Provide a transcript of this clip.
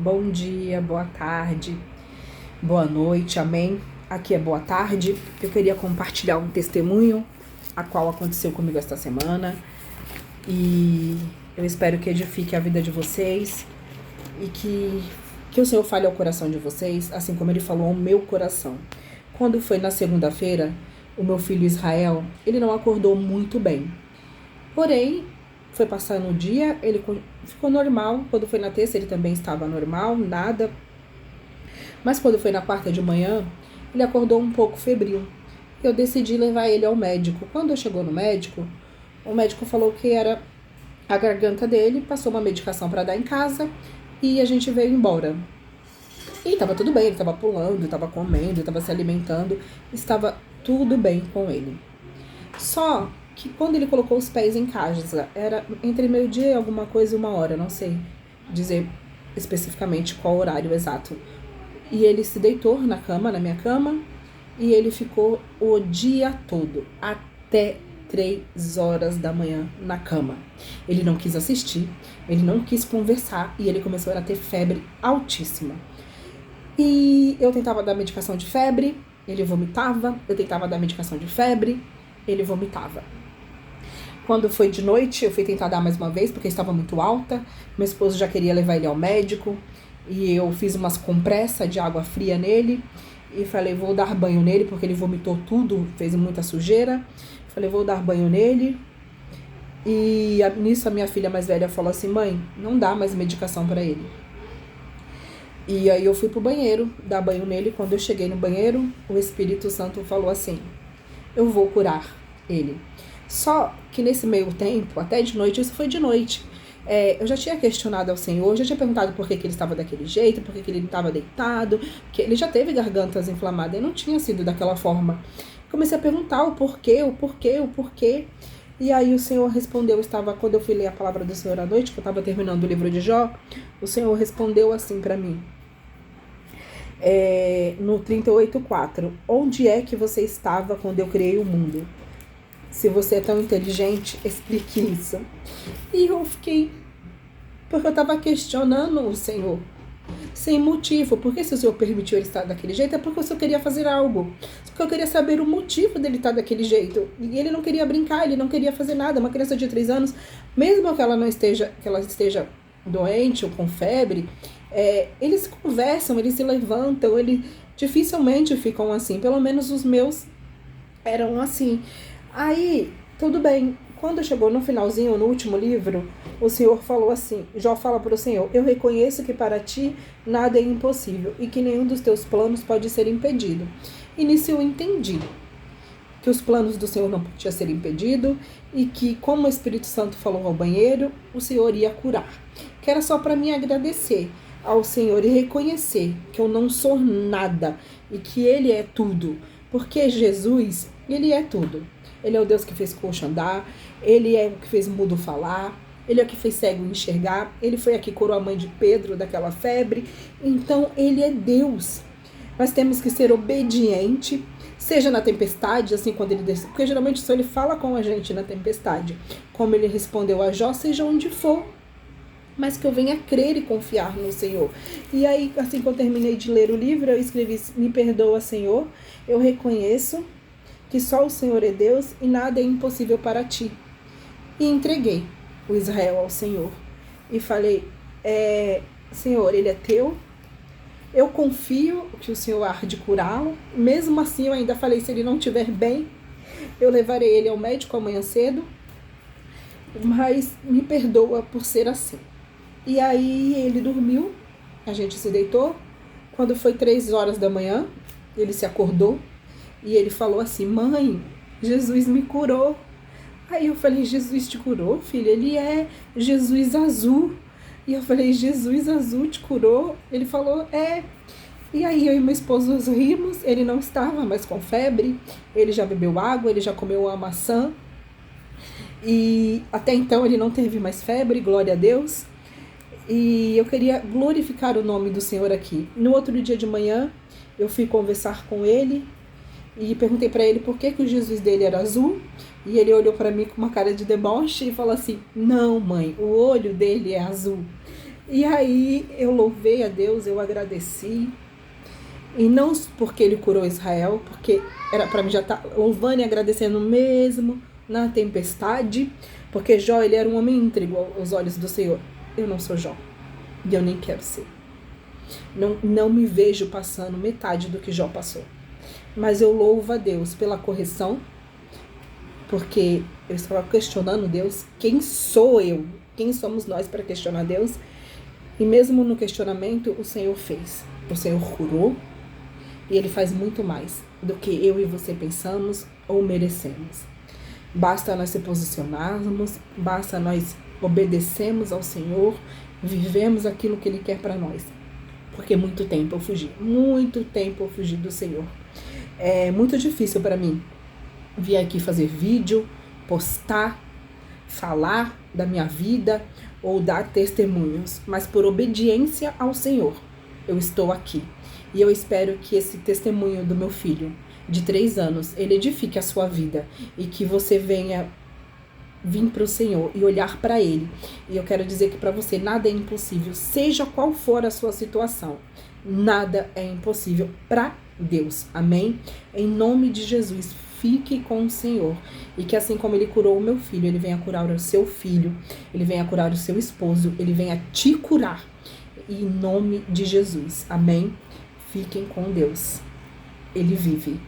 Bom dia, boa tarde, boa noite, amém? Aqui é boa tarde. Eu queria compartilhar um testemunho, a qual aconteceu comigo esta semana. E eu espero que edifique a vida de vocês e que o Senhor fale ao coração de vocês, assim como Ele falou ao meu coração. Quando foi na segunda-feira, o meu filho Israel, ele não acordou muito bem. Porém, foi passando o dia, ele ficou normal. Quando foi na terça, ele também estava normal, nada. Mas quando foi na quarta de manhã, ele acordou um pouco febril. Eu decidi levar ele ao médico. Quando eu chegou no médico, o médico falou que era a garganta dele, passou uma medicação para dar em casa e a gente veio embora. E estava tudo bem, ele estava pulando, estava comendo, estava se alimentando, estava tudo bem com ele. Só que quando ele colocou os pés em casa, era entre meio-dia e alguma coisa e 1 hora, não sei dizer especificamente qual horário exato. E ele se deitou na cama, na minha cama, e ele ficou o dia todo, até 3 horas da manhã na cama. Ele não quis assistir, ele não quis conversar, e ele começou a ter febre altíssima. E eu tentava dar medicação de febre, ele vomitava, eu tentava dar medicação de febre, ele vomitava. Quando foi de noite, eu fui tentar dar mais uma vez, porque estava muito alta. Meu esposo já queria levar ele ao médico. E eu fiz umas compressas de água fria nele. E falei, vou dar banho nele, porque ele vomitou tudo, fez muita sujeira. Falei, vou dar banho nele. E nisso a minha filha mais velha falou assim, mãe, não dá mais medicação para ele. E aí eu fui pro banheiro, dar banho nele. Quando eu cheguei no banheiro, o Espírito Santo falou assim, eu vou curar ele. Só que nesse meio tempo, até de noite, isso foi de noite, eu já tinha questionado ao Senhor, já tinha perguntado por que ele estava daquele jeito, por que ele não estava deitado, que ele já teve gargantas inflamadas e não tinha sido daquela forma. Comecei a perguntar o porquê. E aí o Senhor respondeu, quando eu fui ler a palavra do Senhor à noite, que eu estava terminando o livro de Jó, o Senhor respondeu assim para mim, no 38:4, onde é que você estava quando eu criei o mundo? Se você é tão inteligente, explique isso. E eu fiquei, porque eu estava questionando o Senhor, sem motivo. Porque se o Senhor permitiu ele estar daquele jeito, é porque o Senhor queria fazer algo. Só que eu queria saber o motivo dele estar daquele jeito. E ele não queria brincar, ele não queria fazer nada. Uma criança de 3 anos, mesmo que ela esteja doente ou com febre, eles conversam, eles se levantam, eles dificilmente ficam assim. Pelo menos os meus eram assim. Aí, tudo bem, quando chegou no finalzinho, no último livro, o Senhor falou assim, Jó fala para o Senhor, eu reconheço que para ti nada é impossível e que nenhum dos teus planos pode ser impedido. E nisso eu entendi que os planos do Senhor não podiam ser impedidos e que, como o Espírito Santo falou ao banheiro, o Senhor ia curar. Que era só para mim agradecer ao Senhor e reconhecer que eu não sou nada e que Ele é tudo, porque Jesus, Ele é tudo. Ele é o Deus que fez coxo andar, ele é o que fez mudo falar, ele é o que fez cego enxergar, ele foi aqui que curou a mãe de Pedro daquela febre. Então ele é Deus. Nós temos que ser obediente, seja na tempestade, assim quando ele desce, porque geralmente só ele fala com a gente na tempestade, como ele respondeu a Jó, seja onde for, mas que eu venha crer e confiar no Senhor. E aí, assim que eu terminei de ler o livro, eu escrevi, me perdoa, Senhor, eu reconheço que só o Senhor é Deus e nada é impossível para ti. E entreguei o Israel ao Senhor. E falei, Senhor, ele é teu. Eu confio que o Senhor há de curá-lo. Mesmo assim, eu ainda falei, se ele não estiver bem, eu levarei ele ao médico amanhã cedo. Mas me perdoa por ser assim. E aí ele dormiu, a gente se deitou. Quando foi 3 horas da manhã, ele se acordou. E ele falou assim, mãe, Jesus me curou. Aí eu falei, Jesus te curou, filha? Ele é Jesus azul. E eu falei, Jesus azul te curou? Ele falou, é. E aí eu e meu esposo rimos, ele não estava mais com febre, ele já bebeu água, ele já comeu uma maçã. E até então ele não teve mais febre, glória a Deus. E eu queria glorificar o nome do Senhor aqui. No outro dia de manhã, eu fui conversar com ele, e perguntei para ele por que o Jesus dele era azul. E ele olhou para mim com uma cara de deboche e falou assim, não, mãe, o olho dele é azul. E aí eu louvei a Deus, eu agradeci. E não porque ele curou Israel, porque era para mim já estar louvando e agradecendo mesmo na tempestade, porque Jó, ele era um homem íntegro aos olhos do Senhor. Eu não sou Jó, e eu nem quero ser. Não me vejo passando metade do que Jó passou. Mas eu louvo a Deus pela correção, porque eu estava questionando Deus. Quem sou eu? Quem somos nós para questionar Deus? E mesmo no questionamento, o Senhor fez. O Senhor curou. E Ele faz muito mais do que eu e você pensamos ou merecemos. Basta nós se posicionarmos, basta nós obedecermos ao Senhor, vivemos aquilo que Ele quer para nós. Porque muito tempo eu fugi do Senhor. É muito difícil para mim vir aqui fazer vídeo, postar, falar da minha vida ou dar testemunhos, mas por obediência ao Senhor eu estou aqui. E eu espero que esse testemunho do meu filho, de 3 anos, ele edifique a sua vida. E que você venha vir para o Senhor e olhar para Ele. E eu quero dizer que para você nada é impossível. Seja qual for a sua situação, nada é impossível para Deus. Amém? Em nome de Jesus, fique com o Senhor. E que assim como Ele curou o meu filho, Ele venha curar o seu filho. Ele venha curar o seu esposo. Ele venha te curar. Em nome de Jesus. Amém? Fiquem com Deus. Ele vive.